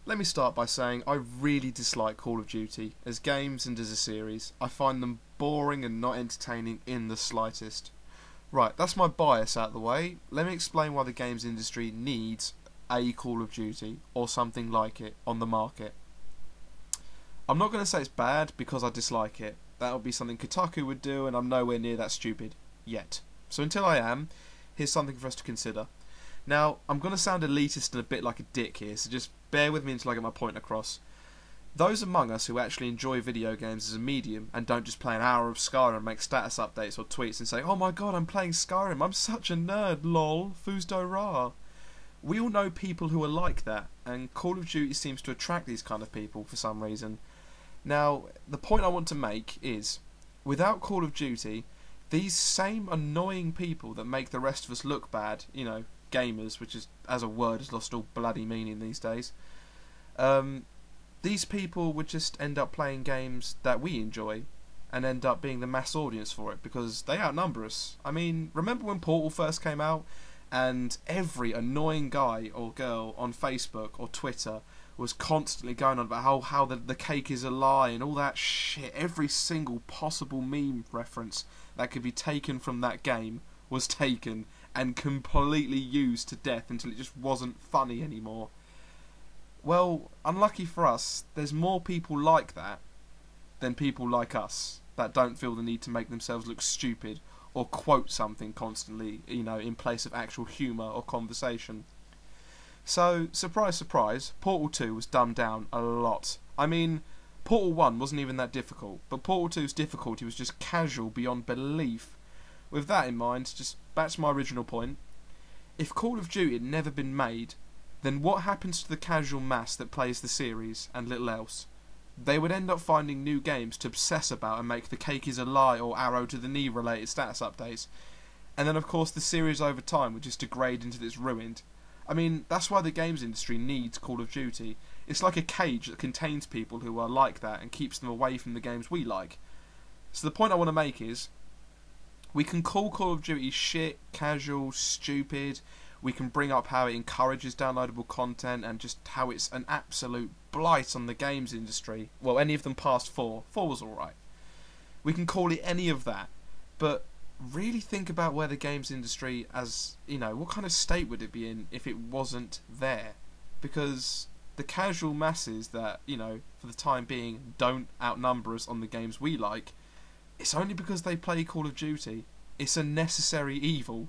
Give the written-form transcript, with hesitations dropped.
Let me start by saying I really dislike Call of Duty as games and as a series. I find them boring and not entertaining in the slightest. Right, that's my bias out of the way. Let me explain why the games industry needs a Call of Duty or something like it on the market. I'm not going to say it's bad because I dislike it. That would be something Kotaku would do, and I'm nowhere near that stupid yet. So until I am, here's something for us to consider. Now, I'm going to sound elitist and a bit like a dick here, so just bear with me until I get my point across. Those among us who actually enjoy video games as a medium and don't just play an hour of Skyrim and make status updates or tweets and say, "Oh my god, I'm playing Skyrim, I'm such a nerd, lol, Fusdo Ra." We all know people who are like that, and Call of Duty seems to attract these kind of people for some reason. Now, the point I want to make is, without Call of Duty, these same annoying people that make the rest of us look bad, gamers, which is, as a word, has lost all bloody meaning these days, these people would just end up playing games that we enjoy and end up being the mass audience for it because they outnumber us. I mean, remember when Portal first came out and every annoying guy or girl on Facebook or Twitter was constantly going on about how the cake is a lie and all that shit. Every single possible meme reference that could be taken from that game was taken and completely used to death until it just wasn't funny anymore. Well, unlucky for us, there's more people like that than people like us that don't feel the need to make themselves look stupid or quote something constantly, in place of actual humour or conversation. So, surprise, surprise, Portal 2 was dumbed down a lot. I mean, Portal 1 wasn't even that difficult, but Portal 2's difficulty was just casual beyond belief. With that in mind, just back to my original point, if Call of Duty had never been made, then what happens to the casual mass that plays the series and little else? They would end up finding new games to obsess about and make the cake is a lie or arrow to the knee related status updates. And then of course the series over time would just degrade into this ruined. I mean, that's why the games industry needs Call of Duty. It's like a cage that contains people who are like that and keeps them away from the games we like. So the point I want to make is, we can call Call of Duty shit, casual, stupid. We can bring up how it encourages downloadable content and just how it's an absolute blight on the games industry. Well, any of them past 4. 4 was alright. We can call it any of that. But really think about where the games industry, what kind of state would it be in if it wasn't there? Because the casual masses that, for the time being, don't outnumber us on the games we like, it's only because they play Call of Duty. It's a necessary evil.